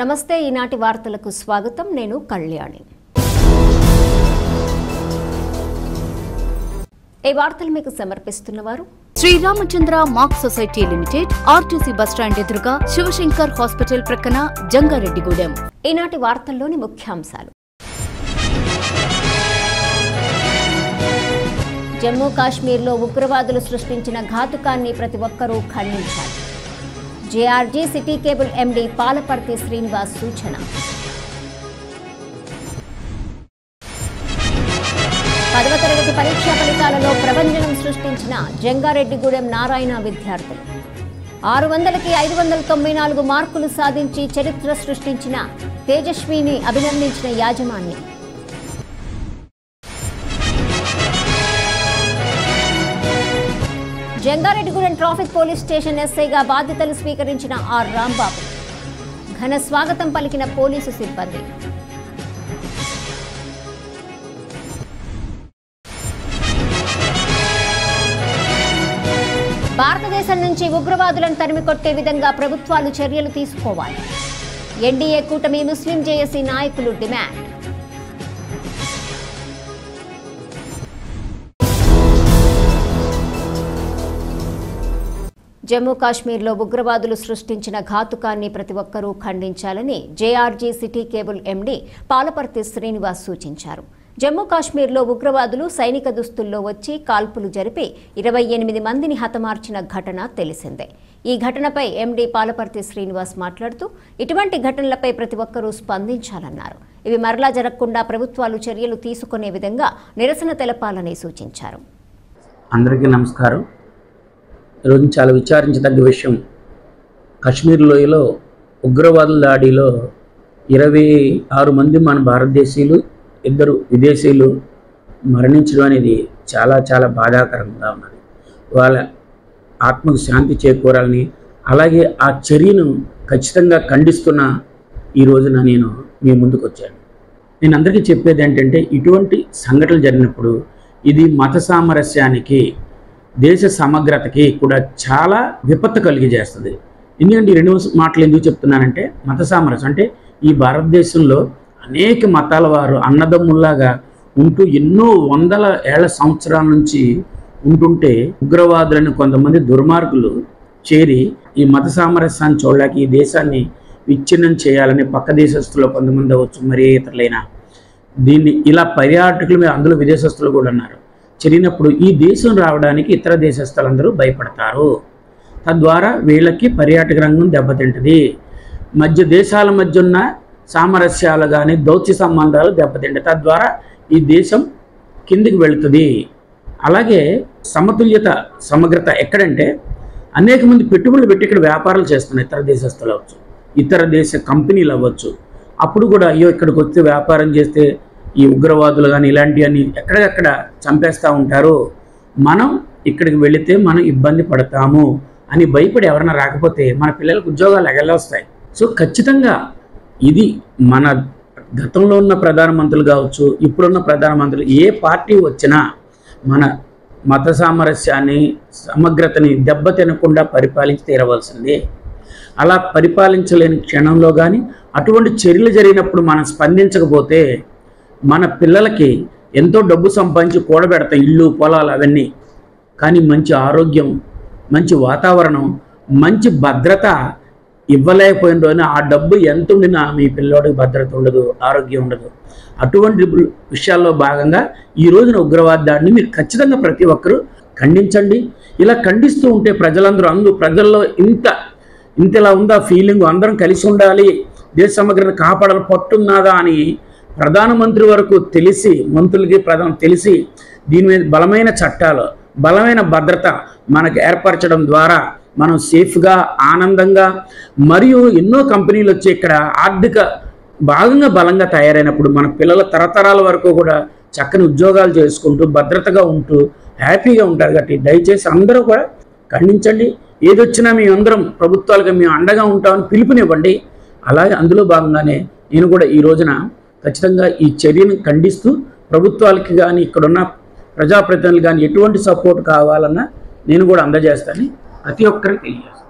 నమస్తే ఈనాటి వార్తలకు స్వాగతం నేను కళ్యాణి ఈ వార్తలు మీకు సమర్పిస్తున్నవారు Shri Ramachandra mark society limited RTC bus stand ఎదురుగా శివశంకర్ హాస్పిటల్ ప్రక్కన జంగారెడ్డిగూడెం. ఈనాటి వార్తల్లోని ముఖ్యాంశాలు. జమ్మూ కాశ్మీర్లో ఉగ్రవాదులు సృష్టించిన ఘాతుకాన్ని ప్రతి ఒక్కరూ ఖండించాలి. JRG city cable MD Palaparthi Srinivas సూచన. పదవ తరగతి పరీక్షా ఫలితాలలో ప్రభంజనం సృష్టించిన జంగారెడ్డిగూడెం నారాయణ విద్యార్థులు 600కి 594 మార్కులు సాధించి చరిత్ర సృష్టించిన తేజస్విని అభినందించిన యాజమాన్యం. జంగారెడ్డిగూడెం ట్రాఫిక్ పోలీస్ స్టేషన్ ఎస్ఐగా బాధ్యతలు స్వీకరించిన ఆర్ రాంబాబు. ఘన స్వాగతం పలికిన పోలీసు సిబ్బంది. భారతదేశం నుంచి ఉగ్రవాదులను తరిమికొట్టే విధంగా ప్రభుత్వాలు చర్యలు తీసుకోవాలి. ఎన్డీఏ కూటమి ముస్లిం జేఏసీ నాయకులు డిమాండ్. జమ్మూ కాశ్మీర్లో ఉగ్రవాదులు సృష్టించిన ఘాతుకాన్ని ప్రతి ఒక్కరూ ఖండించాలని JRG city cable MD Palaparthi Srinivas సూచించారు. జమ్మూ కాశ్మీర్లో ఉగ్రవాదులు సైనిక దుస్తుల్లో వచ్చి కాల్పులు జరిపి 28 మందిని హతమార్చిన ఘటన తెలిసిందే. ఈ ఘటనపై ఎండీ పాలపర్తి శ్రీనివాస్ మాట్లాడుతూ ఇటువంటి ఘటనలపై ప్రతి ఒక్కరూ స్పందించాలన్నారు. ఇవి మరలా జరగకుండా ప్రభుత్వాలు చర్యలు తీసుకునే విధంగా నిరసన తెలపాలని సూచించారు. అందరికీ నమస్కారం. ఈరోజు చాలా విచారించదగ్గ విషయం, కాశ్మీర్ లోయలో ఉగ్రవాదుల దాడిలో 26 మంది మన భారతదేశీయులు, 2 విదేశీయులు మరణించడం అనేది చాలా చాలా బాధాకరంగా ఉన్నది. వాళ్ళ ఆత్మకు శాంతి చేకూరాలని, అలాగే ఆ చర్యను ఖచ్చితంగా ఖండిస్తున్న ఈ రోజున నేను మీ ముందుకు వచ్చాను. నేను అందరికీ చెప్పేది ఏంటంటే, ఇటువంటి సంఘటనలు జరిగినప్పుడు ఇది మత సామరస్యానికి, దేశ సమగ్రతకి కూడా చాలా విపత్తు కలిగజేస్తుంది. ఎందుకంటే ఈ 2 మాటలు ఎందుకు చెప్తున్నానంటే, మత సామరస్యం అంటే ఈ భారతదేశంలో అనేక మతాల వారు అన్నదమ్ముల్లాగా ఉంటూ ఎన్నో వందల ఏళ్ల సంవత్సరాల నుంచి ఉంటుంటే, ఉగ్రవాదులని కొంతమంది దుర్మార్గులు చేరి ఈ మత సామరస్యాన్ని చూడలేక ఈ దేశాన్ని విచ్ఛిన్నం చేయాలని పక్క దేశస్తులు కొంతమంది అవ్వచ్చు, మరే ఇతరులైనా దీన్ని ఇలా పర్యాటకుల మీద, అందులో విదేశస్తులు కూడా ఉన్నారు, జరిగినప్పుడు ఈ దేశం రావడానికి ఇతర దేశస్తులందరూ భయపడతారు. తద్వారా వీళ్ళకి పర్యాటక రంగం దెబ్బతింటుంది. దేశాల మధ్య ఉన్న సామరస్యాలు కానీ దౌత్య సంబంధాలు దెబ్బతింటాయి. తద్వారా ఈ దేశం కిందికి వెళుతుంది. అలాగే సమతుల్యత, సమగ్రత ఎక్కడంటే, అనేక మంది పెట్టుబడులు పెట్టి ఇక్కడ వ్యాపారాలు చేస్తున్నారు, ఇతర దేశస్తులు అవ్వచ్చు, ఇతర దేశ కంపెనీలు అవ్వచ్చు. అప్పుడు కూడా అయ్యో ఇక్కడికి వస్తే వ్యాపారం చేస్తే ఈ ఉగ్రవాదులు కానీ ఇలాంటివన్నీ ఎక్కడికక్కడ చంపేస్తూ ఉంటారు, మనం ఇక్కడికి వెళితే మనం ఇబ్బంది పడతాము అని భయపడి ఎవరైనా రాకపోతే మన పిల్లలకు ఉద్యోగాలు ఎగలొస్తాయి. సో ఖచ్చితంగా ఇది మన గతంలో ఉన్న ప్రధానమంత్రులు కావచ్చు, ఇప్పుడున్న ప్రధానమంత్రులు ఏ పార్టీ వచ్చినా మన మత సామరస్యాన్ని, సమగ్రతని దెబ్బతినకుండా పరిపాలించి తీరవలసిందే. అలా పరిపాలించలేని క్షణంలో కానీ అటువంటి చర్యలు జరిగినప్పుడు మనం స్పందించకపోతే మన పిల్లలకి ఎంతో డబ్బు సంపాదించి కూడబెడతాం, ఇల్లు పొలాలు అవన్నీ, కానీ మంచి ఆరోగ్యం, మంచి వాతావరణం, మంచి భద్రత ఇవ్వలేకపోయిన ఆ డబ్బు ఎంత ఉండినా మీ పిల్లోడికి భద్రత ఉండదు, ఆరోగ్యం ఉండదు. అటువంటి విషయాల్లో భాగంగా ఈ రోజున ఉగ్రవాద దాడిని మీరు ఖచ్చితంగా ప్రతి ఒక్కరూ ఖండించండి. ఇలా ఖండిస్తూ ఉంటే ప్రజలందరూ ప్రజల్లో ఇంతలా ఉందా ఫీలింగ్, అందరం కలిసి ఉండాలి, దేశ సమగ్రత కాపాడాలి పట్టున్నదా అని ప్రధానమంత్రి వరకు తెలిసి, మంత్రులకి తెలిసి దీని మీద బలమైన చట్టాలు, బలమైన భద్రత మనకు ఏర్పరచడం ద్వారా మనం సేఫ్గా, ఆనందంగా, మరియు ఎన్నో కంపెనీలు వచ్చి ఇక్కడ ఆర్థిక భాగంగా బలంగా తయారైనప్పుడు మన పిల్లల తరతరాల వరకు కూడా చక్కని ఉద్యోగాలు చేసుకుంటూ భద్రతగా ఉంటూ హ్యాపీగా ఉంటారు. కాబట్టి దయచేసి అందరూ కూడా ఖండించండి. ఏదొచ్చినా మేమందరం ప్రభుత్వాలకు మేము అండగా ఉంటామని పిలుపునివ్వండి. అలాగే అందులో భాగంగానే నేను కూడా ఈ రోజున ఖచ్చితంగా ఈ చర్యను ఖండిస్తూ ప్రభుత్వాలకి కానీ ఇక్కడున్న ప్రజాప్రతినిధులు కానీ ఎటువంటి సపోర్ట్ కావాలన్నా నేను కూడా అందజేస్తాను, ప్రతి ఒక్కరికి తెలియజేస్తాను.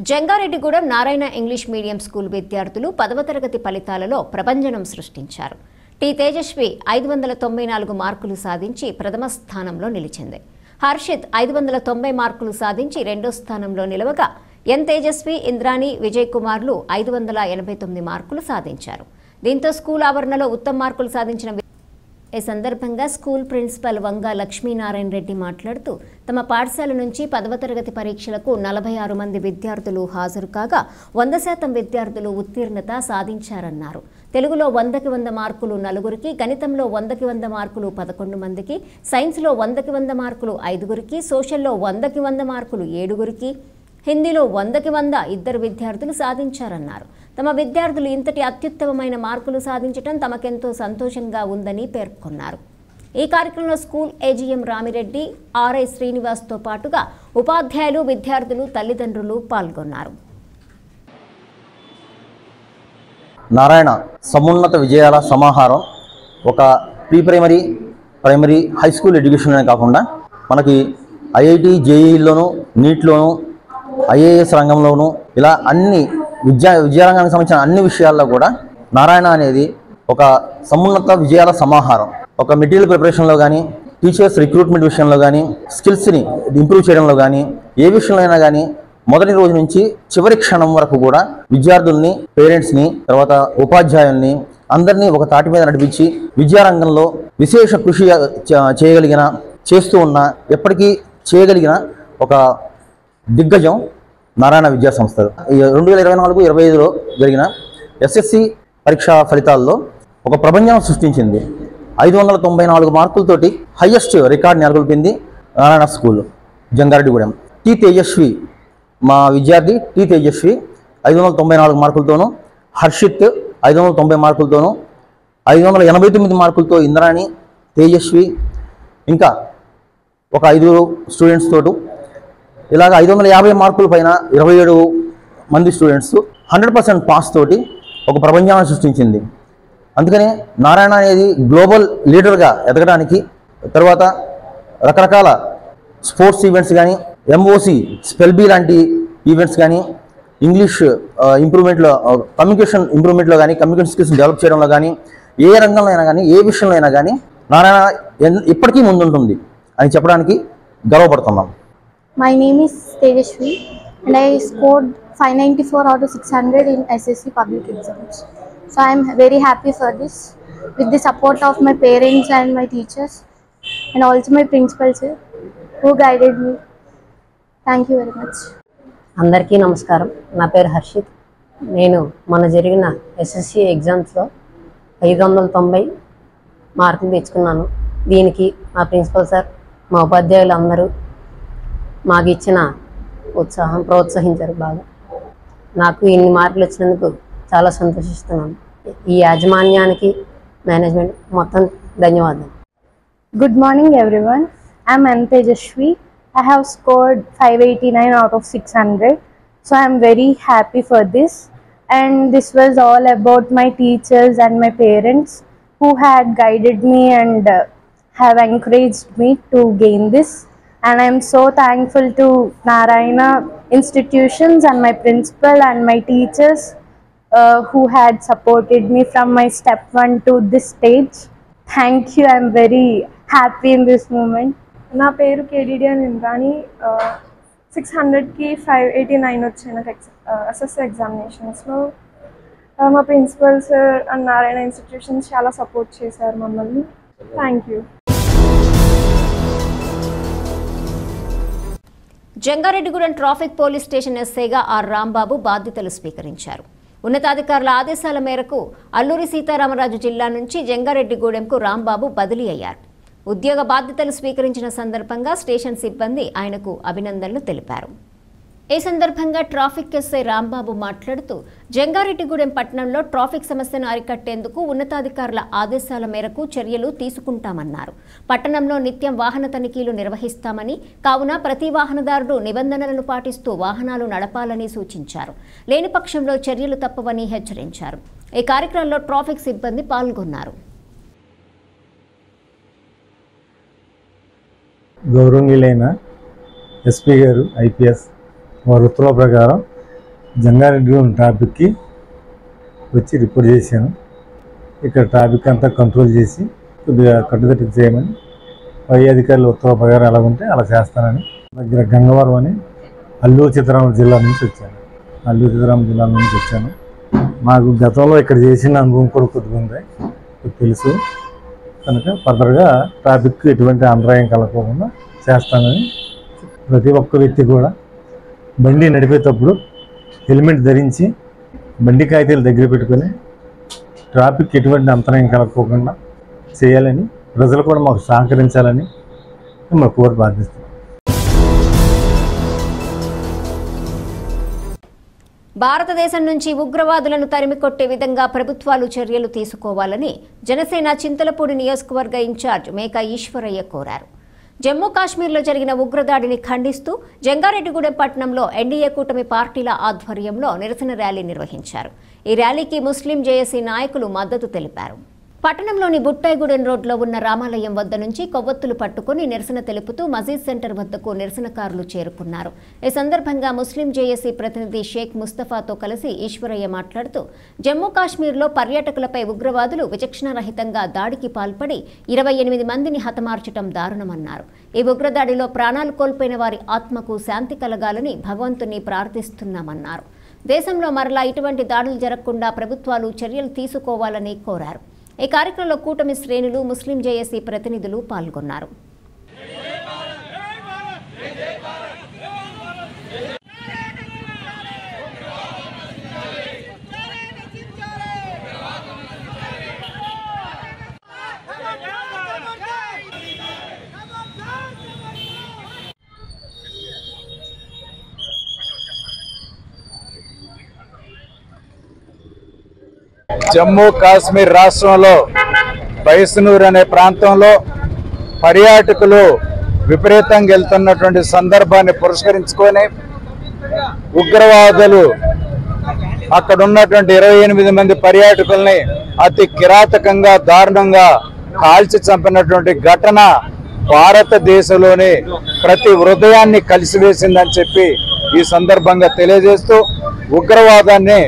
Jangareddygudem Narayana English medium school విద్యార్థులు 10వ తరగతి ఫలితాలలో ప్రభంజనం సృష్టించారు. టి తేజస్వి 594 మార్కులు సాధించి ప్రథమ స్థానంలో నిలిచింది. హర్షిత్ 590 మార్కులు సాధించి రెండో స్థానంలో నిలవగా ఎన్ తేజస్వి, ఇంద్రాణి, విజయ్ కుమార్లు 589 మార్కులు సాధించారు. దీంతో స్కూల్ ఆవరణలో ఉత్తమ మార్కులు సాధించిన ఈ సందర్భంగా స్కూల్ ప్రిన్సిపల్ వంగ లక్ష్మీనారాయణ రెడ్డి మాట్లాడుతూ తమ పాఠశాల నుంచి 10వ తరగతి పరీక్షలకు 46 మంది విద్యార్థులు హాజరు కాగా 100% విద్యార్థులు ఉత్తీర్ణత సాధించారన్నారు. తెలుగులో 100కి 100 మార్కులు 4గురికి, గణితంలో 100కి 100 మార్కులు 11 మందికి, సైన్స్లో 100కి 100 మార్కులు 5గురికి, సోషల్లో 100కి 100 మార్కులు 7గురికి, హిందీలో 100కి 100 2 విద్యార్థులు సాధించారన్నారు. తమ విద్యార్థులు ఇంతటి అత్యుత్తమమైన మార్కులు సాధించడం తమకెంతో సంతోషంగా ఉందని పేర్కొన్నారు. ఈ కార్యక్రమంలో స్కూల్ ఏజీఎం రామిరెడ్డి, ఆర్ఐ శ్రీనివాస్తో పాటుగా ఉపాధ్యాయులు, విద్యార్థులు, తల్లిదండ్రులు పాల్గొన్నారు. నారాయణ సమున్నత విజయాల సమాహారం ఒక pre primary, primary, high school education కాకుండా మనకి ఐఐటి, జేఈలోను, నీట్లోను, ఐఏఎస్ రంగంలోనూ ఇలా అన్ని విద్యారంగానికి సంబంధించిన అన్ని విషయాల్లో కూడా నారాయణ అనేది ఒక సమున్నత విజయాల సమాహారం. ఒక మెటీరియల్ ప్రిపరేషన్లో కానీ, టీచర్స్ రిక్రూట్మెంట్ విషయంలో కానీ, స్కిల్స్ని ఇంప్రూవ్ చేయడంలో కానీ, ఏ విషయంలో అయినా కానీ మొదటి రోజు నుంచి చివరి క్షణం వరకు కూడా విద్యార్థుల్ని, పేరెంట్స్ని, తర్వాత ఉపాధ్యాయుల్ని అందరినీ ఒక తాటి మీద నడిపించి విద్యారంగంలో విశేష కృషి చేయగలిగిన, చేస్తూ ఉన్న, ఎప్పటికీ చేయగలిగిన ఒక దిగ్గజం నారాయణ విద్యా సంస్థలు. 2024-25లో జరిగిన ఎస్ఎస్సి పరీక్షా ఫలితాల్లో ఒక ప్రభంజనం సృష్టించింది. 594 మార్కులతోటి హయ్యెస్ట్ రికార్డ్ నెలకొల్పింది నారాయణ స్కూల్ జంగారెడ్డిగూడెం. టి తేజస్వి, మా విద్యార్థి టి తేజస్వి 594 మార్కులతోనూ, హర్షిత్ 590 మార్కులతోనూ, 589 మార్కులతో ఇంద్రాణి, తేజస్వి, ఇంకా ఒక 5 స్టూడెంట్స్ తోటి ఇలాగ 550 మార్కుల పైన 27 మంది స్టూడెంట్స్ 100% పాస్ తోటి ఒక ప్రపంచాన్ని సృష్టించింది. అందుకని నారాయణ అనేది గ్లోబల్ లీడర్గా ఎదగడానికి, తర్వాత రకరకాల స్పోర్ట్స్ ఈవెంట్స్ కానీ, ఎంఓసి, స్పెల్బీ లాంటి ఈవెంట్స్ కానీ, ఇంగ్లీష్ ఇంప్రూవ్మెంట్లో, కమ్యూనికేషన్ ఇంప్రూవ్మెంట్లో కానీ, కమ్యూనికేషన్ స్కిల్స్ డెవలప్ చేయడంలో కానీ, ఏ రంగంలో అయినా కానీ, ఏ విషయంలో అయినా కానీ నారాయణ ఇప్పటికీ ముందుంటుంది అని చెప్పడానికి గర్వపడుతున్నాం. My name is Tejasvi and I scored 594 out of 600 in SSC public exams. So I am very happy for this, with the support of my parents and my teachers and also my principal sir who guided me. Thank you very much. అందరికీ నమస్కారం. నా పేరు హర్షిత్. నేను మన జరిగిన SSC ఎగ్జామ్స్లో 590 మార్కులు తెచ్చుకున్నాను. దీనికి మా ప్రిన్సిపల్ సార్, మా ఉపాధ్యాయులు అందరూ మాకు ఇచ్చిన ఉత్సాహం ప్రోత్సహించారు బాగా. నాకు ఇన్ని మార్కులు వచ్చినందుకు చాలా సంతోషిస్తున్నాను. ఈ యాజమాన్యానికి, మేనేజ్మెంట్ మొత్తం ధన్యవాదాలు. Good morning everyone. I am N Tejasvi. I have scored 589 out of 600. So I am very happy for this. And this was all about my teachers and my parents who had guided me and have encouraged me to gain this. And I am so thankful to Narayana institutions and my principal and my teachers who had supported me from my step 1 to this stage. Thank you. I am very happy in this moment. నా పేరు కేడిడియన్ ఇంద్రాణి. 600కి 589 వచ్చాయి నాకు SSC ఎగ్జామినేషన్స్లో. మా principal sir and Narayana institutions చాలా support చేశారు మమ్మల్ని. Thank you. Jangareddygudem traffic police station ఎస్ఐగా ఆర్ రాంబాబు బాధ్యతలు స్వీకరించారు. ఉన్నతాధికారుల ఆదేశాల మేరకు అల్లూరి సీతారామరాజు జిల్లా నుంచి జంగారెడ్డిగూడెంకు రాంబాబు బదిలీ అయ్యారు. ఉద్యోగ బాధ్యతలు స్వీకరించిన సందర్భంగా స్టేషన్ సిబ్బంది ఆయనకు అభినందనలు తెలిపారు. ఈ సందర్భంగా ట్రాఫిక్ ఎస్ఐ రాంబాబు మాట్లాడుతూ జంగారెడ్డిగూడెం పట్టణంలో ట్రాఫిక్ సమస్యను అరికట్టేందుకు ఉన్నతాధికారుల ఆదేశాల మేరకు చర్యలు తీసుకుంటామన్నారు. పట్టణంలో నిత్యం వాహన తనిఖీలు నిర్వహిస్తామని, కావున ప్రతి వాహనదారుడు నిబంధనలను పాటిస్తూ వాహనాలు నడపాలని సూచించారు. లేని పక్షంలో చర్యలు తప్పవని హెచ్చరించారు. ఈ కార్యక్రమంలో ట్రాఫిక్ సిబ్బంది పాల్గొన్నారు. గౌరవనీయులైన ఎస్పీ గారు ఐపీఎస్ వారి ఉత్తర్వుల ప్రకారం జంగారెడ్డిగూడెం ట్రాఫిక్కి వచ్చి రిపోర్ట్ చేశాను. ఇక్కడ ట్రాఫిక్ అంతా కంట్రోల్ చేసి కొద్దిగా కట్టుదిట్టు చేయమని పై అధికారులు ఉత్తర్వు ప్రకారం ఎలా ఉంటే అలా చేస్తానని. దగ్గర గంగవరం అని అల్లూరు సీతారామరాజు జిల్లా నుంచి వచ్చాను. మాకు గతంలో ఇక్కడ చేసిన అనుభవం కూడా కొద్దిగా ఉంది, తెలుసు కనుక ఫర్దర్గా ట్రాఫిక్ ఎటువంటి అంతరాయం కలగకుండా చేస్తానని. ప్రతి ఒక్క వ్యక్తి కూడా బండి నడిపేటప్పుడు హెల్మెట్ ధరించి బండి కాగితాలు దగ్గర పెట్టుకొని ట్రాఫిక్ ఎటువంటి అంతరాయం కలగకుండా చేయాలని, ప్రజలు కూడా మాకు సహకరించాలని మా కోరి బాధ్యత. భారతదేశం నుంచి ఉగ్రవాదులను తరిమికొట్టే విధంగా ప్రభుత్వాలు చర్యలు తీసుకోవాలని జనసేన చింతలపూడి నియోజకవర్గ ఇన్ఛార్జ్ మేకా ఈశ్వరయ్య కోరారు. జమ్మూ కాశ్మీర్లో జరిగిన ఉగ్రదాడిని ఖండిస్తూ జంగారెడ్డిగూడెం పట్టణంలో ఎన్డీఏ కూటమి పార్టీల ఆధ్వర్యంలో నిరసన ర్యాలీ నిర్వహించారు. ఈ ర్యాలీకి ముస్లిం జేఏసీ నాయకులు మద్దతు తెలిపారు. పట్టణంలోని బుట్టాయిగూడెం రోడ్లో ఉన్న రామాలయం వద్ద నుంచి కొవ్వొత్తులు పట్టుకుని నిరసన తెలుపుతూ మజీద్ సెంటర్ వద్దకు నిరసనకారులు చేరుకున్నారు. ఈ సందర్భంగా ముస్లిం జేఏసీ ప్రతినిధి షేక్ ముస్తఫాతో కలిసి ఈశ్వరయ్య మాట్లాడుతూ జమ్మూ కాశ్మీర్లో పర్యాటకులపై ఉగ్రవాదులు విచక్షణారహితంగా దాడికి పాల్పడి 28 మందిని హతమార్చడం దారుణమన్నారు. ఈ ఉగ్రదాడిలో ప్రాణాలు కోల్పోయిన వారి ఆత్మకు శాంతి కలగాలని భగవంతుని ప్రార్థిస్తున్నామన్నారు. దేశంలో మరలా ఇటువంటి దాడులు జరగకుండా ప్రభుత్వాలు చర్యలు తీసుకోవాలని కోరారు. ఈ కార్యక్రమంలో కూటమి శ్రేణులు, ముస్లిం జేఏసీ ప్రతినిధులు పాల్గొన్నారు. జమ్మూ కాశ్మీర్ రాష్ట్రంలో బైసనూర్ అనే ప్రాంతంలో పర్యాటకులు విపరీతంగా వెళ్తున్నటువంటి సందర్భాన్ని పురస్కరించుకొని ఉగ్రవాదులు అక్కడ ఉన్నటువంటి 28 మంది పర్యాటకుల్ని అతి కిరాతకంగా దారుణంగా కాల్చి చంపినటువంటి ఘటన భారతదేశంలోని ప్రతి హృదయాన్ని కలిసివేసిందని చెప్పి ఈ సందర్భంగా తెలియజేస్తూ ఉగ్రవాదాన్ని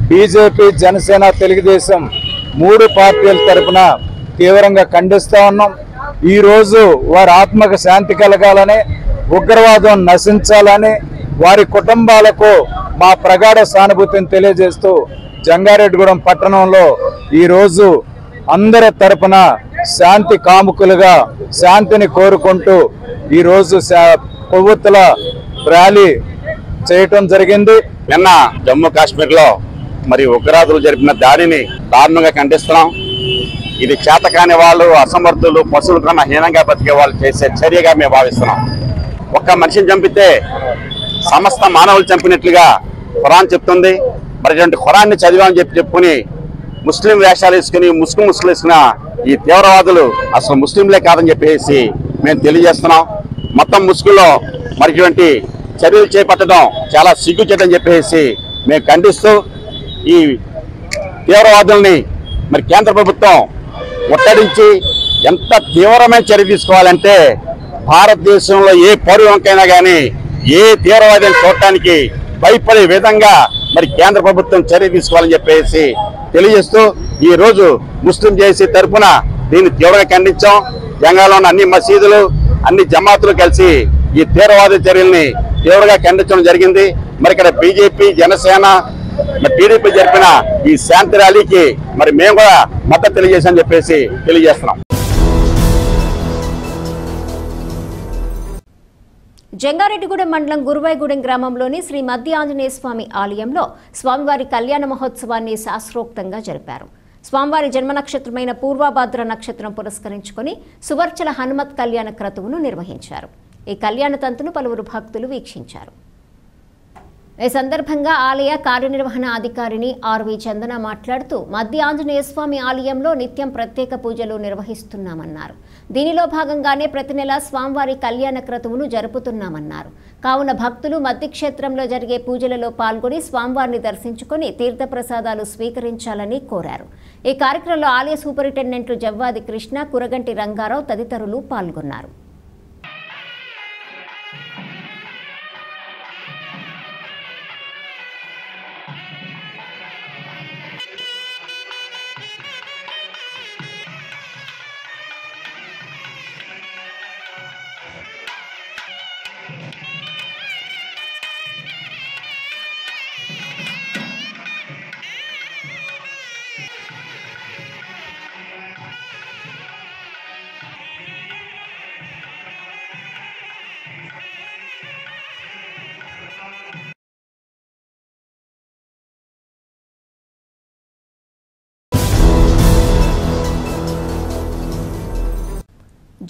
బీజేపీ, జనసేన, తెలుగుదేశం 3 పార్టీల తరఫున తీవ్రంగా ఖండిస్తా ఉన్నాం. ఈరోజు వారి ఆత్మకు శాంతి కలగాలని, ఉగ్రవాదం నశించాలని, వారి కుటుంబాలకు మా ప్రగాఢ సానుభూతిని తెలియజేస్తూ జంగారెడ్డిగూడెం పట్టణంలో ఈరోజు అందరి తరఫున శాంతి కాముకులుగా శాంతిని కోరుకుంటూ ఈరోజు కొవ్వొత్తుల ర్యాలీ చేయటం జరిగింది. నిన్న జమ్మూ కాశ్మీర్లో మరి ఉగ్రవాదులు జరిపిన దాడిని దారుణంగా ఖండిస్తున్నాం. ఇది చేతకాని వాళ్ళు, అసమర్థులు, పశువుల కన్నా హీనంగా బతికే వాళ్ళు చేసే చర్యగా మేము భావిస్తున్నాం. ఒక్క మనిషిని చంపితే సమస్త మానవులు చంపినట్లుగా ఖురాన్ చెప్తుంది. మరి ఇటువంటి ఖురాన్ని చదివామని చెప్పుకుని ముస్లిం వేషాలు వేసుకుని ముసుగులు వేసుకున్న ఈ తీవ్రవాదులు అసలు ముస్లింలే కాదని చెప్పేసి మేము తెలియజేస్తున్నాం. మొత్తం ముసుగులో మరి ఇటువంటి చర్యలు చేపట్టడం చాలా సిగ్గుచేటని చెప్పేసి మేము ఖండిస్తూ ఈ తీవ్రవాదుల్ని మరి కేంద్ర ప్రభుత్వం ముట్టడించి ఎంత తీవ్రమైన చర్య తీసుకోవాలంటే భారతదేశంలో ఏ పౌరునికైనా కానీ ఏ తీవ్రవాదిని చూడటానికి భయపడే విధంగా మరి కేంద్ర ప్రభుత్వం చర్య తీసుకోవాలని చెప్పేసి తెలియజేస్తూ ఈ రోజు ముస్లిం జేఏసీ తరఫున దీన్ని తీవ్రంగా ఖండించాం. తెలంగాణలో ఉన్న అన్ని మసీదులు, అన్ని జమాతులు కలిసి ఈ తీవ్రవాద చర్యల్ని తీవ్రంగా ఖండించడం జరిగింది. మరి ఇక్కడ బీజేపీ, జనసేన, మరి టీడీపీ జరిపిన ఈ శాంతి ర్యాలీకి మరి మేము కూడా మద్దతు తెలియజేసామని చెప్పేసి తెలియజేస్తున్నాం. జంగారెడ్డిగూడెం మండలం గురువాయిగూడెం గ్రామంలోని శ్రీ మధ్య ఆంజనేయ స్వామి ఆలయంలో స్వామివారి కళ్యాణ మహోత్సవాన్ని శాస్త్రోక్తంగా జరిపారు. స్వామివారి జన్మ నక్షత్రమైన పూర్వభాద్ర నక్షత్రం పురస్కరించుకొని సువర్చల హనుమత్ కళ్యాణ క్రతువును నిర్వహించారు. ఈ కళ్యాణ తంతును పలువురు భక్తులు వీక్షించారు. ఈ సందర్భంగా ఆలయ కార్యనిర్వహణ అధికారిని ఆర్వి చందన మాట్లాడుతూ మధ్య ఆంజనేయ స్వామి ఆలయంలో నిత్యం ప్రత్యేక పూజలు నిర్వహిస్తున్నామన్నారు. దీనిలో భాగంగానే ప్రతి నెల స్వామివారి కళ్యాణ క్రతువును జరుపుతున్నామన్నారు. కావున భక్తులు మధ్య క్షేత్రంలో జరిగే పూజలలో పాల్గొని స్వామివారిని దర్శించుకొని తీర్థప్రసాదాలు స్వీకరించాలని కోరారు. ఈ కార్యక్రమంలో ఆలయ సూపరింటెండెంట్లు జవ్వాది కృష్ణ, కురగంటి రంగారావు తదితరులు పాల్గొన్నారు.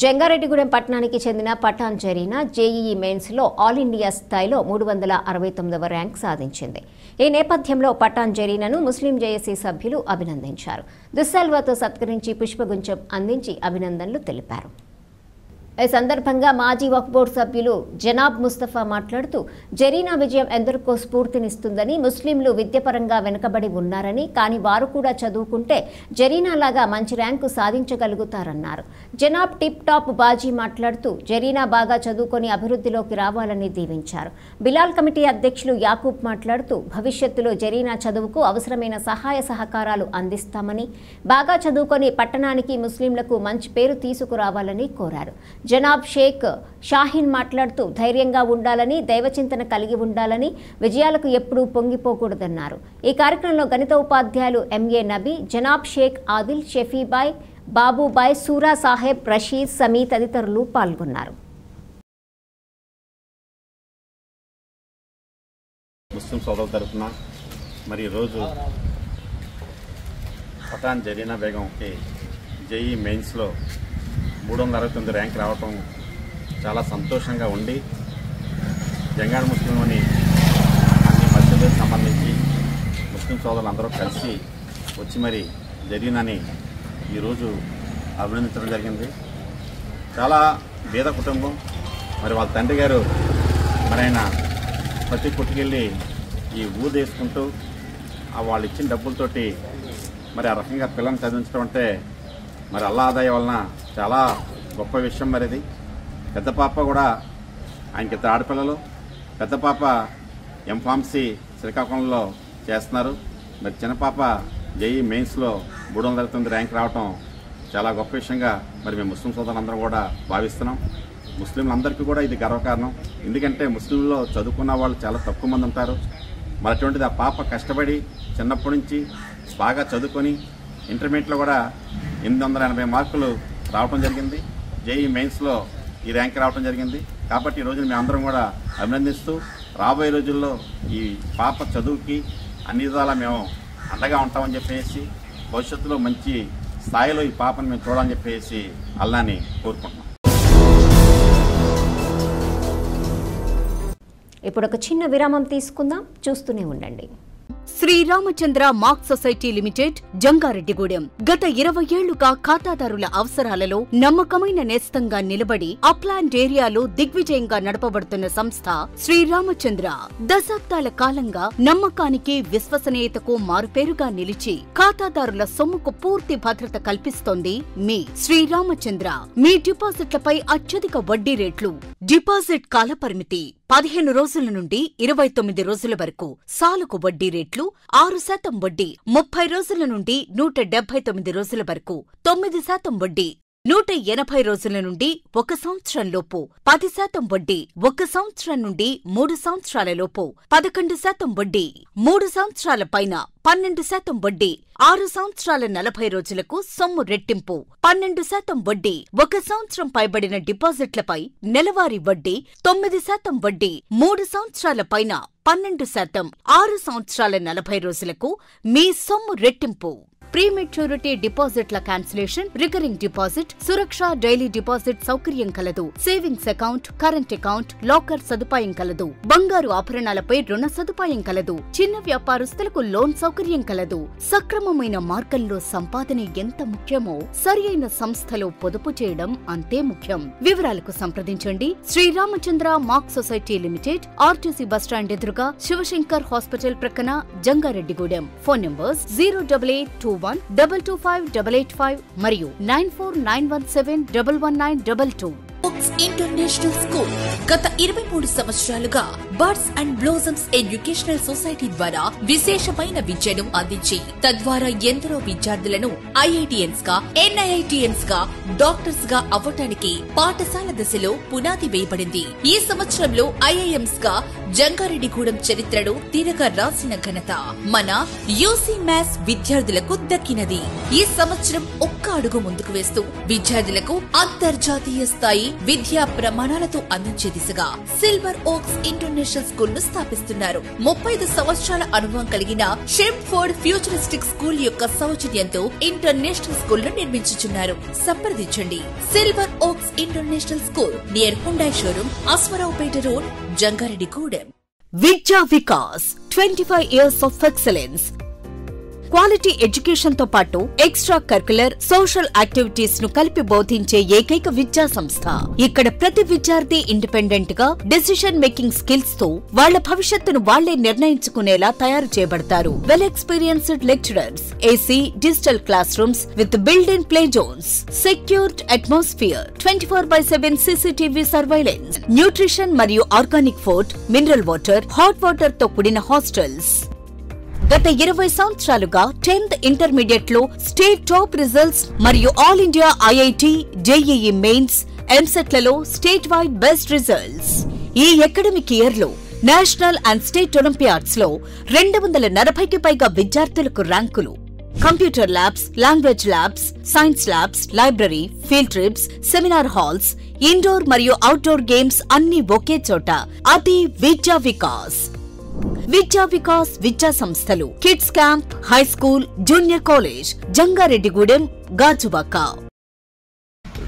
జంగారెడ్డిగూడెం పట్టణానికి చెందిన పఠాన్ జరీనా జేఈఈ మెయిన్స్లో ఆల్ ఇండియా స్థాయిలో 369వ ర్యాంక్ సాధించింది. ఈ నేపథ్యంలో పఠాన్ జరీనాను ముస్లిం జేఏసీ సభ్యులు అభినందించారు. దుస్సాల్వాతో సత్కరించి పుష్పగుంచం అందించి అభినందనలు తెలిపారు. ఈ సందర్భంగా మాజీ వక్ఫ్ బోర్డు సభ్యులు జనాబ్ ముస్తఫా మాట్లాడుతూ జరీనా విజయం ఎందరికో స్ఫూర్తినిస్తుందని, ముస్లింలు విద్యపరంగా వెనుకబడి ఉన్నారని, కానీ వారు కూడా చదువుకుంటే జరీనా లాగా మంచి rank సాధించగలుగుతారన్నారు. Janab tip top bhaji మాట్లాడుతూ జరీనా బాగా చదువుకొని అభివృద్ధిలోకి రావాలని దీవించారు. బిలాల్ కమిటీ అధ్యక్షులు యాకూబ్ మాట్లాడుతూ భవిష్యత్తులో జరీనా చదువుకు అవసరమైన సహాయ సహకారాలు అందిస్తామని, బాగా చదువుకొని పట్టణానికి ముస్లింలకు మంచి పేరు తీసుకురావాలని కోరారు. జనాబ్ షేక్ షాహీన్ మాట్లాడుతూ ధైర్యంగా ఉండాలని, దైవచింతన కలిగి ఉండాలని, విజయాలకు ఎప్పుడూ పొంగిపోకూడదన్నారు. ఈ కార్యక్రమంలో గణిత ఉపాధ్యాయులు ఎంఏ నబీ, జనాబ్ షేక్ ఆదిల్, షఫీబాయ్, బాబుబాయ్, సూరా సాహెబ్, రషీద్, సమీ తదితరులు పాల్గొన్నారు. ముస్లిం సోదరుల తరఫున మరి ఈరోజు పఠాన్ జరీనా బేగంకి జేఈ మెయిన్స్లో 369 ర్యాంక్ రావటం చాలా సంతోషంగా ఉండి, జంగారెడ్డి ముస్లింలోని అన్ని మసీదులకు సంబంధించి ముస్లిం సోదరులందరూ కలిసి వచ్చి మరి జరీనాని ఈరోజు అభినందించడం జరిగింది. చాలా పేద కుటుంబం. మరి వాళ్ళ తండ్రి గారు మరి ఆయన ప్రతి పుట్టుకెళ్ళి ఈ ఊదేసుకుంటూ వాళ్ళు ఇచ్చిన డబ్బులతోటి మరి ఆ రకంగా పిల్లల్ని చదివించడం అంటే మరి అల్లా ఆదాయ వలన చాలా గొప్ప విషయం. మరి ఇది పెద్ద పాప కూడా, ఆయనకి ఇద్దరు ఆడపిల్లలు, పెద్ద పాప ఎంఫార్మసీ శ్రీకాకుళంలో చేస్తున్నారు. మరి చిన్న పాప జేఈ మెయిన్స్లో 369 ర్యాంక్ రావటం చాలా గొప్ప విషయంగా మరి మేము ముస్లిం సోదరులందరం కూడా భావిస్తున్నాం. ముస్లింలందరికీ కూడా ఇది గర్వకారణం. ఎందుకంటే ముస్లింలో చదువుకున్న వాళ్ళు చాలా తక్కువ మంది ఉంటారు. మరి అటువంటిది ఆ పాప కష్టపడి చిన్నప్పటి నుంచి బాగా చదువుకొని ఇంటర్మీడియట్లో కూడా 880 మార్కులు రావడం జరిగింది. జేఈ మెయిన్స్లో ఈ ర్యాంక్ రావడం జరిగింది. కాబట్టి ఈ రోజున మేము అందరం కూడా అభినందిస్తూ రాబోయే రోజుల్లో ఈ పాప చదువుకి అన్ని విధాలా మేము అండగా ఉంటామని చెప్పేసి, భవిష్యత్తులో మంచి స్థాయిలో ఈ పాపను మేము చూడాలని చెప్పేసి అల్లాని కోరుకుంటున్నాం. ఇప్పుడు ఒక చిన్న విరామం తీసుకుందాం, చూస్తూనే ఉండండి. Sriramachandra mark society limited, Jangareddygudem. గత 20 ఏళ్లుగా ఖాతాదారుల అవసరాలలో నమ్మకమైన నేస్తంగా నిలబడి అప్లాండ్ ఏరియాలో దిగ్విజయంగా నడపబడుతున్న సంస్థ శ్రీరామచంద్ర. దశాబ్దాల కాలంగా నమ్మకానికి, విశ్వసనీయతకు మారుపేరుగా నిలిచి ఖాతాదారుల సొమ్ముకు పూర్తి భద్రత కల్పిస్తోంది మీ శ్రీరామచంద్ర. మీ డిపాజిట్లపై అత్యధిక వడ్డీ రేట్లు, డిపాజిట్ కాలపరిమితి 15 రోజుల నుండి 29 రోజుల వరకు, సాలుకు వడ్డీ రేట్లు 6% వడ్డీ, 30 రోజుల నుండి 179 రోజుల వరకు 9% వడ్డీ, 180 రోజుల నుండి 1 సంవత్సరం లోపు 10% వడ్డీ, 1 సంవత్సరం నుండి 3 సంవత్సరాల లోపు 11% వడ్డీ, 3 సంవత్సరాల పైన 12% వడ్డీ, 6 సంవత్సరాల 40 రోజులకు సొమ్ము రెట్టింపు 12% వడ్డీ, 1 సంవత్సరం పైబడిన డిపాజిట్లపై నెలవారీ వడ్డీ 9% వడ్డీ, 3 సంవత్సరాల పైన 12%, 6 సంవత్సరాల 40 రోజులకు మీ సొమ్ము రెట్టింపు. ప్రీమెచ్యూరిటీ డిపాజిట్ల క్యాన్సిలేషన్, రికరింగ్ డిపాజిట్, సురక్ష డైలీ డిపాజిట్ సౌకర్యం కలదు. Savings account, current account, locker సదుపాయం కలదు. బంగారు ఆభరణాలపై రుణ సదుపాయం కలదు. చిన్న వ్యాపారస్తులకు లోన్ సౌకర్యం కలదు. సక్రమమైన మార్గంలో సంపాదన ఎంత ముఖ్యమో సరియైన సంస్థలో పొదుపు చేయడం అంతే ముఖ్యం. వివరాలకు సంప్రదించండి. Sriramachandra mark society limited, RTC bus stand ఎదురుగా, శివశంకర్ హాస్పిటల్ ప్రక్కన, జంగారెడ్డిగూడెం. ఫోన్ నంబర్స్ 08821225885 మరియు 9491711922. ఇంటర్నేషనల్ స్కూల్ గత 23 సంవత్సరాలుగా birds and blossoms educational society ద్వారా విశేషమైన విద్యను అందించి తద్వారా ఎందరో విద్యార్థులను ఐఐటిఎన్స్ గా, ఎన్ఐఐటిఎన్స్ గా, డాక్టర్స్ గా అవ్వటానికి పాఠశాల దశలో పునాది వేయబడింది. ఈ సంవత్సరంలో ఐఐఎంస్ గా జంగారెడ్డిగూడెం చరిత్రను తిరగ రాసిన ఘనత మన యూసీ మ్యాథ్స్ విద్యార్థులకు దక్కినది. ఈ సంవత్సరం ఒక్క అడుగు ముందుకు వేస్తూ విద్యార్థులకు అంతర్జాతీయ స్థాయి విద్యా ప్రమాణాలతో అందించే దిశగా సిల్వర్ ఓక్స్ ఇంటర్నేషనల్ స్కూల్ ను స్థాపిస్తున్నారు. 35 సంవత్సరాల అనుభవం కలిగిన షెంఫోర్డ్ ఫ్యూచరిస్టిక్ స్కూల్ యొక్క సౌజన్యంతో ఇంటర్నేషనల్ స్కూల్ ను నిర్మించుచున్నారు. సంప్రదించండి. Silver oaks international school near Hyundai showroom, Aswaraopeta road, Jangareddygudem. Vidya Vikas 25 years of excellence. Quality education తో పాటు ఎక్స్ట్రా కరికులర్ సోషల్ యాక్టివిటీస్ ను కలిపి బోధించే ఏకైక విద్యా సంస్థ. ఇక్కడ ప్రతి విద్యార్థి ఇండిపెండెంట్ గా డెసిషన్ మేకింగ్ స్కిల్స్ తో వాళ్ల భవిష్యత్తును వాళ్లే నిర్ణయించుకునేలా తయారు చేయబడతారు. Well experienced lecturers, AC digital classrooms with build in play zones, secured atmosphere, 24/7 CCTV surveillance, nutrition మరియు organic food, mineral water, hot water తో కూడిన హాస్టల్స్. గత 20 సంవత్సరాలుగా 10th ఇంటర్మీడియట్ లో స్టేట్ టాప్ రిజల్ట్స్ మరియు all India IIT, JEE mains, EAMCET లలో state wide best results. ఈ academic year లో నేషనల్ అండ్ స్టేట్ ఒలింపియాడ్స్ లో 240కి పైగా విద్యార్థులకు ర్యాంకులు. Computer labs, language labs, science labs, library, field trips, seminar halls, indoor మరియు అవుట్డోర్ గేమ్స్ అన్ని ఒకే చోట. అది విద్యా వికాస్. విద్యా వికాస్ విద్యా సంస్థలు kids camp, high school, junior college, Jangareddygudem, Gajuwaka.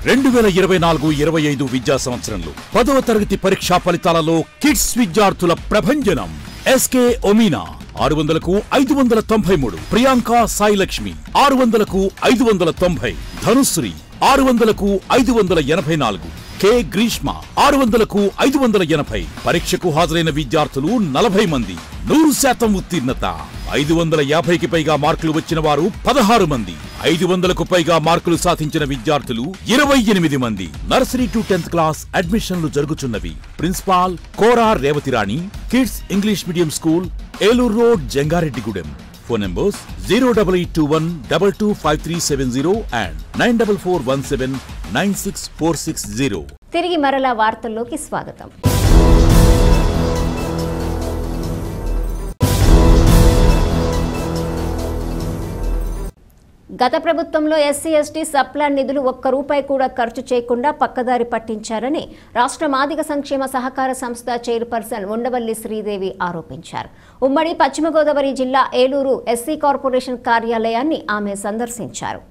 2024-25 విద్యా సంవత్సరంలో 10వ తరగతి పరీక్షా ఫలితాలలో కిడ్స్ విద్యార్థుల ప్రభంజనం. SK ఒమీనా 600కు 593, Priyanka Sai Lakshmi 600కు 590, Dhanushree 600కు 584, K Greeshma 600కు 580. పరీక్షకు హాజరైన విద్యార్థులు 40 మంది. 100% ఉత్తీర్ణత. 550కి పైగా మార్కులు వచ్చిన వారు 16 మంది. 500కు పైగా మార్కులు సాధించిన విద్యార్థులు 28 మంది. నర్సరీ టు 10th క్లాస్ అడ్మిషన్లు జరుగుతున్నవి. Principal Kora Revathirani, kids English medium school, Eluru road, Jangareddygudem. Phone numbers 08821225370 and 9441796460. తిరిగి మరలా వార్తల్లోకి స్వాగతం. గత ప్రభుత్వంలో ఎస్సీ ఎస్టీ సప్లాన్ నిధులు ₹1 కూడా ఖర్చు చేయకుండా పక్కదారి పట్టించారని రాష్ట్ర మాదిగ సంక్షేమ సహకార సంస్థ చైర్పర్సన్ ఉండవల్లి శ్రీదేవి ఆరోపించారు. ఉమ్మడి పశ్చిమ గోదావరి జిల్లా ఏలూరు ఎస్సీ కార్పొరేషన్ కార్యాలయాన్ని ఆమె సందర్శించారు.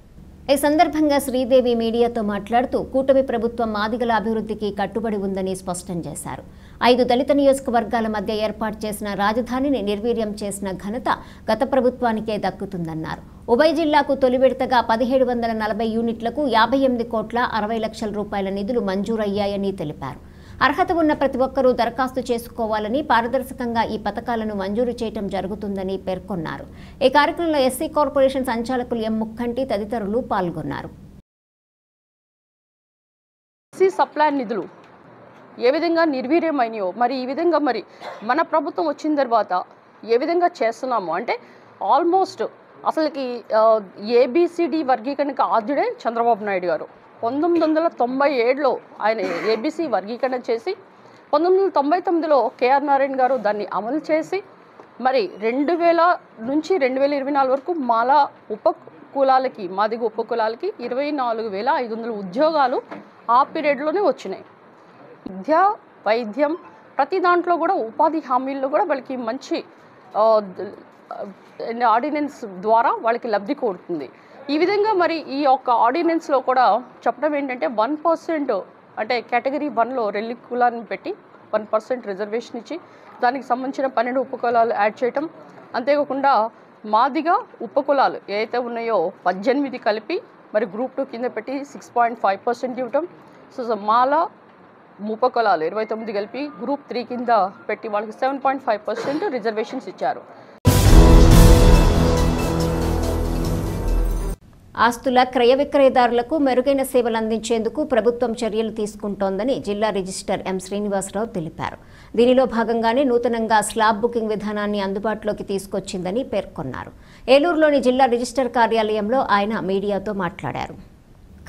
ఈ సందర్భంగా శ్రీదేవి మీడియాతో మాట్లాడుతూ కూటమి ప్రభుత్వం మాదిగల అభివృద్ధికి కట్టుబడి ఉందని స్పష్టం చేశారు. 5 దళిత నియోజకవర్గాల మధ్య ఏర్పాటు చేసిన రాజధానిని నిర్వీర్యం చేసిన ఘనత గత ప్రభుత్వానికే దక్కుతుందన్నారు. ఉభయ జిల్లాకు తొలి విడతగా 1740 యూనిట్లకు 58,60,00,000 రూపాయల నిధులు మంజూరయ్యాయని తెలిపారు. అర్హత ఉన్న ప్రతి ఒక్కరూ దరఖాస్తు చేసుకోవాలని, పారదర్శకంగా ఈ పథకాలను మంజూరు చేయడం జరుగుతుందని పేర్కొన్నారు. ఈ కార్యక్రమంలో ఎస్సీ కార్పొరేషన్ సంచాలకులు ఎం ముక్కంటి తదితరులు పాల్గొన్నారు. ఎస్సీ సప్లాన్ నిధులు ఏ విధంగా నిర్వీర్యమైనయో మరి ఈ విధంగా మరి మన ప్రభుత్వం వచ్చిన తర్వాత ఏ విధంగా చేస్తున్నాము అంటే ఆల్మోస్ట్ అసలుకి ఏబిసిడి వర్గీకరణకు ఆద్యుడే చంద్రబాబు నాయుడు గారు. 1997లో ఆయన ఏబీసీ వర్గీకరణ చేసి 1999లో కేఆర్ నారాయణ గారు దాన్ని అమలు చేసి మరి 2000 నుంచి 2024 వరకు మాలా ఉపకులాలకి, మాదిగ ఉపకులాలకి 24,500 ఉద్యోగాలు ఆ పీరియడ్లోనే వచ్చినాయి. విద్య, వైద్యం ప్రతి దాంట్లో కూడా ఉపాధి హామీల్లో కూడా వాళ్ళకి మంచి ఆర్డినెన్స్ ద్వారా వాళ్ళకి లబ్ధి కోరుతుంది. ఈ విధంగా మరి ఈ యొక్క ఆర్డినెన్స్లో కూడా చెప్పడం ఏంటంటే 1% అంటే కేటగిరీ 1లో రెల్లి కులాన్ని పెట్టి 1% రిజర్వేషన్ ఇచ్చి దానికి సంబంధించిన 12 ఉపకులాలు యాడ్ చేయటం. అంతేకాకుండా మాదిగా ఉపకులాలు ఏవైతే ఉన్నాయో 18 కలిపి మరి గ్రూప్ 2 కింద పెట్టి 6.5% ఇవ్వటం. సో మాల ఉపకులాలు 29 కలిపి గ్రూప్ 3 కింద పెట్టి వాళ్ళకి 7.5% రిజర్వేషన్స్ ఇచ్చారు. ఆస్తుల క్రయ విక్రయదారులకు మెరుగైన సేవలు అందించేందుకు ప్రభుత్వం చర్యలు తీసుకుంటోందని జిల్లా రిజిస్టర్ ఎం శ్రీనివాసరావు తెలిపారు. దీనిలో భాగంగానే నూతనంగా స్లాబ్ బుకింగ్ విధానాన్ని అందుబాటులోకి తీసుకొచ్చిందని పేర్కొన్నారు. ఏలూరులోని జిల్లా రిజిస్టర్ కార్యాలయంలో ఆయన మీడియాతో మాట్లాడారు.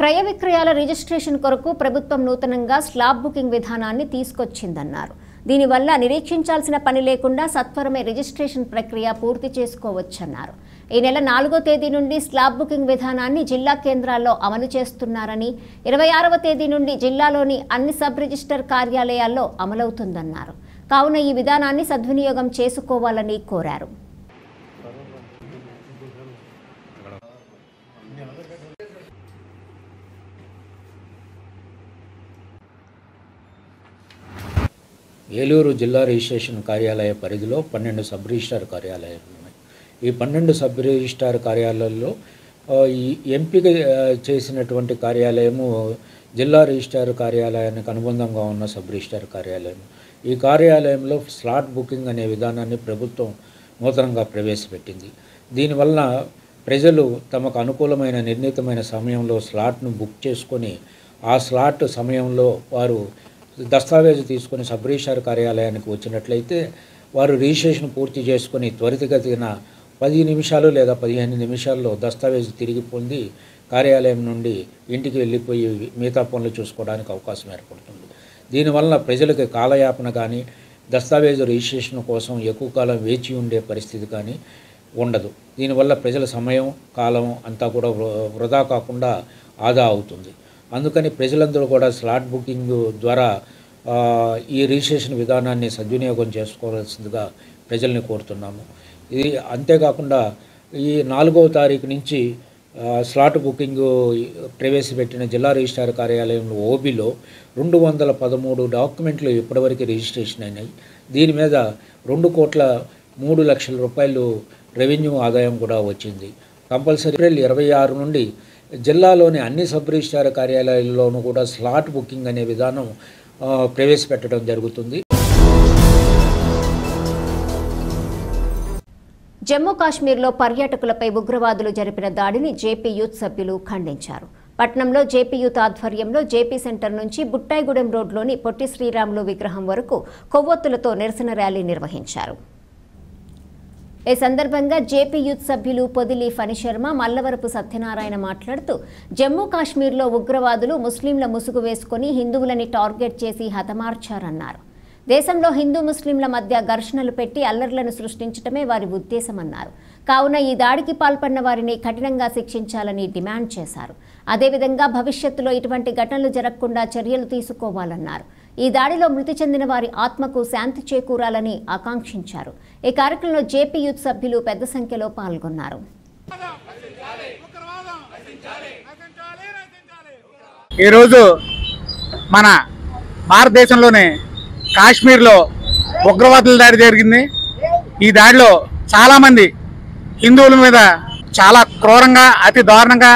క్రయ విక్రయాల రిజిస్ట్రేషన్ కొరకు ప్రభుత్వం నూతనంగా స్లాబ్ బుకింగ్ విధానాన్ని తీసుకొచ్చిందన్నారు. దీనివల్ల నిరీక్షించాల్సిన పని లేకుండా సత్వరమే రిజిస్ట్రేషన్ ప్రక్రియ పూర్తి చేసుకోవచ్చన్నారు. ఈ నెల 4వ తేదీ నుండి స్లాబ్ బుకింగ్ విధానాన్ని జిల్లా కేంద్రాల్లో అమలు చేస్తున్నారని 26వ తేదీ నుండి జిల్లాలోని అన్ని సబ్ రిజిస్టర్ కార్యాలయాల్లో అమలవుతుందన్నారు. కావున ఈ విధానాన్ని సద్వినియోగం చేసుకోవాలని కోరారు. ఏలూరు జిల్లా రిజిస్ట్రేషన్ కార్యాలయ పరిధిలో 12 సబ్ రిజిస్ట్రార్ కార్యాలయాలు ఉన్నాయి. ఈ 12 సబ్ రిజిస్ట్రార్ కార్యాలయాల్లో ఈ ఎంపిక చేసినటువంటి కార్యాలయము జిల్లా రిజిస్ట్రార్ కార్యాలయానికి అనుబంధంగా ఉన్న సబ్ రిజిస్ట్రార్ కార్యాలయం. ఈ కార్యాలయంలో స్లాట్ బుకింగ్ అనే విధానాన్ని ప్రభుత్వం నూతనంగా ప్రవేశపెట్టింది. దీనివల్ల ప్రజలు తమకు అనుకూలమైన నిర్ణీతమైన సమయంలో స్లాట్ను బుక్ చేసుకొని ఆ స్లాట్ సమయంలో వారు దస్తావేజు తీసుకొని సబ్ రిజిస్ట్రార్ కార్యాలయానికి వచ్చినట్లయితే వారు రిజిస్ట్రేషన్ పూర్తి చేసుకొని త్వరితగతిన 10 నిమిషాలు లేదా 15 నిమిషాల్లో దస్తావేజు తిరిగి పొంది కార్యాలయం నుండి ఇంటికి వెళ్ళిపోయి మిగతా పనులు చూసుకోవడానికి అవకాశం ఏర్పడుతుంది. దీనివల్ల ప్రజలకు కాలయాపన కానీ దస్తావేజు రిజిస్ట్రేషన్ కోసం ఎక్కువ కాలం వేచి ఉండే పరిస్థితి కానీ ఉండదు. దీనివల్ల ప్రజల సమయం కాలం అంతా కూడా వృధా కాకుండా ఆదా అవుతుంది. అందుకని ప్రజలందరూ కూడా స్లాట్ బుకింగ్ ద్వారా ఈ రిజిస్ట్రేషన్ విధానాన్ని సద్వినియోగం చేసుకోవాల్సిందిగా ప్రజల్ని కోరుతున్నాము. ఇది అంతేకాకుండా ఈ 4వ తారీఖు నుంచి స్లాట్ బుకింగ్ ప్రవేశపెట్టిన జిల్లా రిజిస్ట్రార్ కార్యాలయంలో ఓబీలో 213 డాక్యుమెంట్లు ఇప్పటివరకు రిజిస్ట్రేషన్ అయినాయి. దీని మీద 2,03 లక్షల రూపాయలు రెవెన్యూ ఆదాయం కూడా వచ్చింది. కంపల్సరీ ఏప్రిల్ 26 నుండి జిల్లాలోని అన్ని సబ్ రిజిస్ట్రార్ కార్యాలయాల్లోనూ కూడా స్లాట్ బుకింగ్ అనే విధానం ప్రవేశపెట్టడం జరుగుతుంది. జమ్మూ కాశ్మీర్లో పర్యాటకులపై ఉగ్రవాదులు జరిపిన దాడిని జేపీ యూత్ సభ్యులు ఖండించారు. పట్నంలో జేపీ యూత్ ఆధ్వర్యంలో జేపీ సెంటర్ నుంచి బుట్టాయిగూడెం రోడ్లోని పొట్టి శ్రీరాములు విగ్రహం వరకు కొవ్వొత్తులతో నిరసన ర్యాలీ నిర్వహించారు. ఈ సందర్భంగా జేపీ యూత్ సభ్యులు పొదిలి ఫణిశర్మ, మల్లవరపు సత్యనారాయణ మాట్లాడుతూ జమ్మూ కాశ్మీర్లో ఉగ్రవాదులు ముస్లింల ముసుగు వేసుకుని హిందువులని టార్గెట్ చేసి హతమార్చారన్నారు. దేశంలో హిందూ ముస్లింల మధ్య ఘర్షణలు పెట్టి అల్లర్లను సృష్టించడమే వారి ఉద్దేశమన్నారు. కావున ఈ దాడికి పాల్పడిన వారిని కఠినంగా శిక్షించాలని డిమాండ్ చేశారు. అదేవిధంగా భవిష్యత్తులో ఇటువంటి ఘటనలు జరగకుండా చర్యలు తీసుకోవాలన్నారు. ఈ దాడిలో మృతి చెందిన వారి ఆత్మకు శాంతి చేకూరాలని ఆకాంక్షించారు. ఈ కార్యక్రమంలో జేపీ యూత్ సభ్యులు పెద్ద సంఖ్యలో పాల్గొన్నారు. ఈరోజు మన భారతదేశంలోనే కాశ్మీర్లో ఉగ్రవాదుల దాడి జరిగింది. ఈ దాడిలో చాలామంది హిందువుల మీద చాలా క్రూరంగా అతి దారుణంగా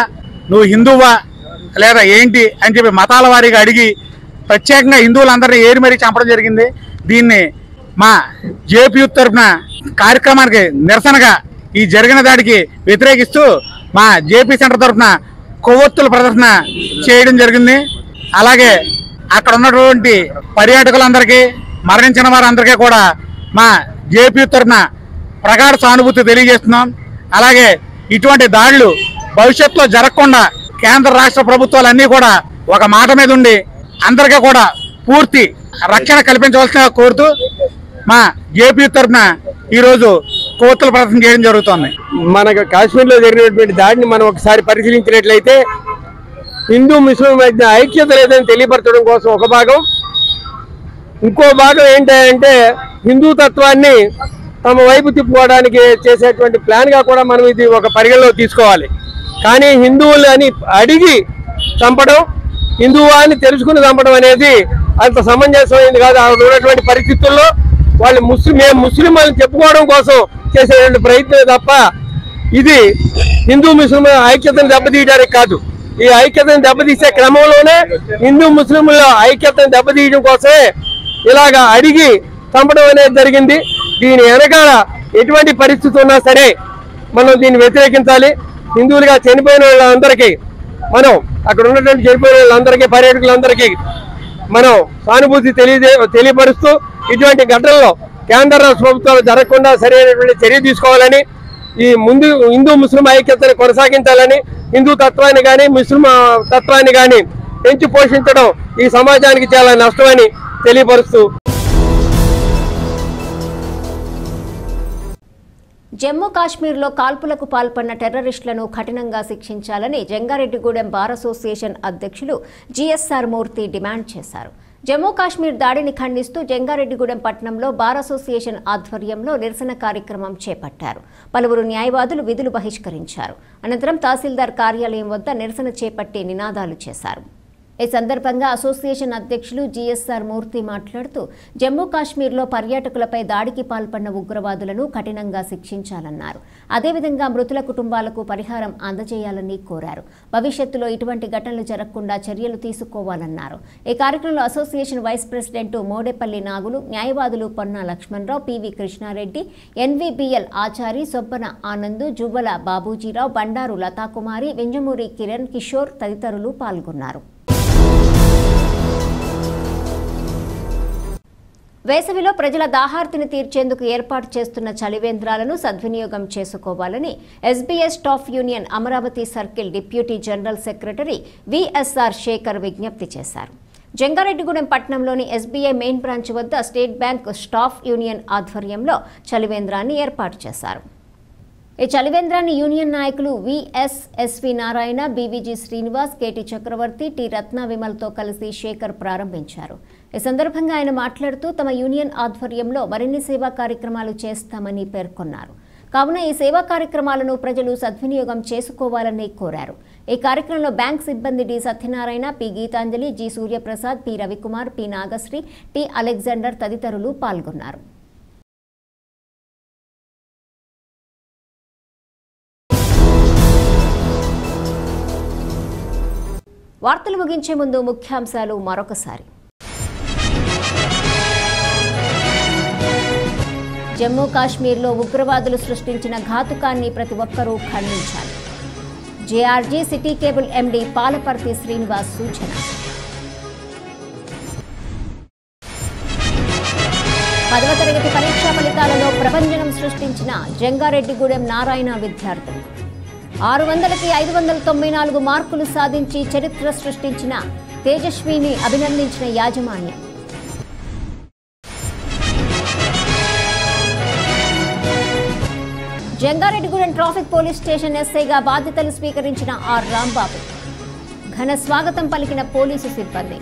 నువ్వు హిందువా లేదా ఏంటి అని చెప్పి మతాల వారీగా అడిగి ప్రత్యేకంగా హిందువులందరినీ ఏరి మరీ చంపడం జరిగింది. దీన్ని మా జేపీ యూత్ తరఫున కార్యక్రమానికి నిరసనగా ఈ జరిగిన దాడికి వ్యతిరేకిస్తూ మా జేపీ సెంటర్ తరఫున కొవ్వొత్తుల ప్రదర్శన చేయడం జరిగింది. అలాగే అక్కడ ఉన్నటువంటి పర్యాటకులందరికీ మరణించిన వారందరికీ కూడా మా జేపీ యూత్ తరఫున ప్రగాఢ సానుభూతి తెలియజేస్తున్నాం. అలాగే ఇటువంటి దాడులు భవిష్యత్తులో జరగకుండా కేంద్ర రాష్ట్ర ప్రభుత్వాలన్నీ కూడా ఒక మాట మీద ఉండి అందరికీ కూడా పూర్తి రక్షణ కల్పించవలసిందిగా కోరుతూ మా జేపీ తరఫున ఈరోజు కొవ్వొత్తుల ప్రదర్శన చేయడం జరుగుతోంది. మనకు కాశ్మీర్లో జరిగినటువంటి దాడిని మనం ఒకసారి పరిశీలించినట్లయితే హిందూ ముస్లిం మధ్య ఐక్యత లేదని తెలియపరచడం కోసం ఒక భాగం, ఇంకో భాగం ఏంటంటే హిందూ తత్వాన్ని తమ వైపు తిప్పుకోవడానికి చేసేటువంటి ప్లాన్గా కూడా మనం ఇది ఒక పరిగణలో తీసుకోవాలి. కానీ హిందువులు అని అడిగి చంపడం, హిందువా అని తెలుసుకుని చంపడం అనేది అంత సమంజసమైంది కాదు. అక్కడ ఉన్నటువంటి పరిస్థితుల్లో వాళ్ళు ముస్లిం అని చెప్పుకోవడం కోసం చేసేటువంటి ప్రయత్నం తప్ప ఇది హిందూ ముస్లిం ఐక్యతను దెబ్బతీయడానికి కాదు. ఈ ఐక్యతను దెబ్బతీసే క్రమంలోనే హిందూ ముస్లింల ఐక్యతను దెబ్బతీయడం కోసమే ఇలాగా అడిగి చంపడం అనేది జరిగింది. దీని వెనకాల ఎటువంటి పరిస్థితి ఉన్నా సరే మనం దీన్ని వ్యతిరేకించాలి. హిందువులుగా చనిపోయిన వాళ్ళందరికీ మనం అక్కడ ఉన్నటువంటి చనిపోయిన వాళ్ళందరికీ పర్యాటకులందరికీ మనం సానుభూతి తెలియపరుస్తూ ఇటువంటి ఘటనల్లో కేంద్ర రాష్ట్ర ప్రభుత్వాలు జరగకుండా సరైనటువంటి చర్య తీసుకోవాలని, ఈ ముందు హిందూ ముస్లిం ఐక్యతను కొనసాగించాలని, హిందూ తత్వాన్ని కానీ ముస్లిం తత్వాన్ని కానీ పెంచి పోషించడం ఈ సమాజానికి చాలా నష్టమని తెలియపరుస్తూ జమ్మూ కాశ్మీర్లో కాల్పులకు పాల్పడిన టెర్రరిస్టులను కఠినంగా శిక్షించాలని జంగారెడ్డిగూడెం బార్ అసోసియేషన్ అధ్యక్షులు జిఎస్ఆర్ మూర్తి డిమాండ్ చేశారు. జమ్మూ కాశ్మీర్ దాడిని ఖండిస్తూ జంగారెడ్డిగూడెం పట్టణంలో బార్ అసోసియేషన్ ఆధ్వర్యంలో నిరసన కార్యక్రమం చేపట్టారు. పలువురు న్యాయవాదులు విధులు బహిష్కరించారు. అనంతరం తహసీల్దార్ కార్యాలయం వద్ద నిరసన చేపట్టి నినాదాలు చేశారు. ఈ సందర్భంగా అసోసియేషన్ అధ్యక్షులు జిఎస్ఆర్ మూర్తి మాట్లాడుతూ జమ్మూ కాశ్మీర్లో పర్యాటకులపై దాడికి పాల్పడిన ఉగ్రవాదులను కఠినంగా శిక్షించాలన్నారు. అదేవిధంగా మృతుల కుటుంబాలకు పరిహారం అందజేయాలని కోరారు. భవిష్యత్తులో ఇటువంటి ఘటనలు జరగకుండా చర్యలు తీసుకోవాలన్నారు. ఈ కార్యక్రమంలో అసోసియేషన్ వైస్ ప్రెసిడెంట్ మోడేపల్లి నాగులు, న్యాయవాదులు పొన్నా లక్ష్మణరావు, పివి కృష్ణారెడ్డి, ఎన్వీబీఎల్ ఆచారి, సొబ్బన ఆనంద్, జువ్వల బాబూజీరావు, బండారు లతాకుమారి, వెంజమూరి కిరణ్ కిషోర్ తదితరులు పాల్గొన్నారు. వేసవిలో ప్రజల దాహార్తిని తీర్చేందుకు ఏర్పాటు చేస్తున్న చలివేంద్రాలను సద్వినియోగం చేసుకోవాలని SBS staff union Amaravati circle deputy general secretary VSR Sekhar విజ్ఞప్తి చేశారు. జంగారెడ్డిగూడెం పట్టణంలోని ఎస్బీఐ మెయిన్ బ్రాంచ్ వద్ద స్టేట్ బ్యాంక్ స్టాఫ్ యూనియన్ ఆధ్వర్యంలో చలివేంద్రాన్ని ఏర్పాటు చేశారు. ఈ చలివేంద్రాన్ని యూనియన్ నాయకులు VSSV Narayana, BVG Srinivas, KT Chakravarthy, T Ratna విమల్తో కలిసి శేఖర్ ప్రారంభించారు. ఈ సందర్భంగా ఆయన మాట్లాడుతూ తమ యూనియన్ ఆధ్వర్యంలో మరిన్ని సేవా కార్యక్రమాలు చేస్తామని పేర్కొన్నారు. కావున ఈ సేవా కార్యక్రమాలను ప్రజలు సద్వినియోగం చేసుకోవాలని కోరారు. ఈ కార్యక్రమంలో బ్యాంక్ సిబ్బంది D Satyanarayana, P Geetanjali, G Suryaprasad, P Ravikumar, P Nagasri, T Alexander తదితరులు పాల్గొన్నారు. వార్తలు ముగించే ముందు ముఖ్యాంశాలు మరొకసారి. జమ్మూ కాశ్మీర్లో ఉగ్రవాదులు సృష్టించిన ఘాతుకాన్ని ప్రతి ఒక్కరూ ఖండించాలి. JRG city cable MD Palaparthi Srinivas సూచన. 10వ తరగతి పరీక్షా ఫలితాలలో ప్రభంజనం సృష్టించిన జంగారెడ్డిగూడెం నారాయణ విద్యార్థులు. 600కి 594 మార్కులు సాధించి చరిత్ర సృష్టించిన తేజస్విని అభినందించిన యాజమాన్యం. జంగారెడ్డిగూడెం ట్రాఫిక్ పోలీస్ స్టేషన్ ఎస్ఐగా బాధ్యతలు స్వీకరించిన ఆర్ రాంబాబు. ఘన స్వాగతం పలికిన పోలీసు సిబ్బంది.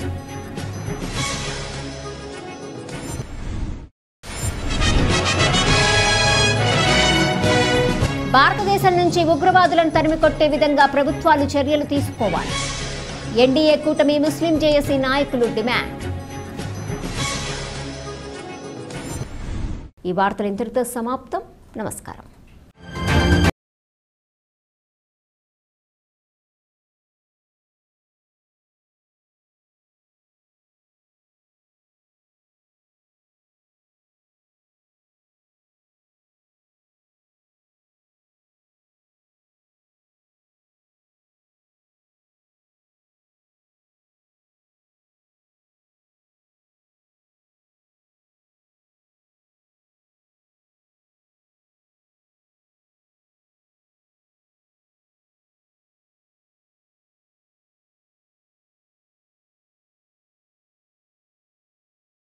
భారతదేశం నుంచి ఉగ్రవాదులను తరిమికొట్టే విధంగా ప్రభుత్వాలు చర్యలు తీసుకోవాలి. ఎన్డీఏ కూటమి ముస్లిం జేఏసీ నాయకులు డిమాండ్. ఈ వార్తలు ఇంతటితో సమాప్తం. నమస్కారం.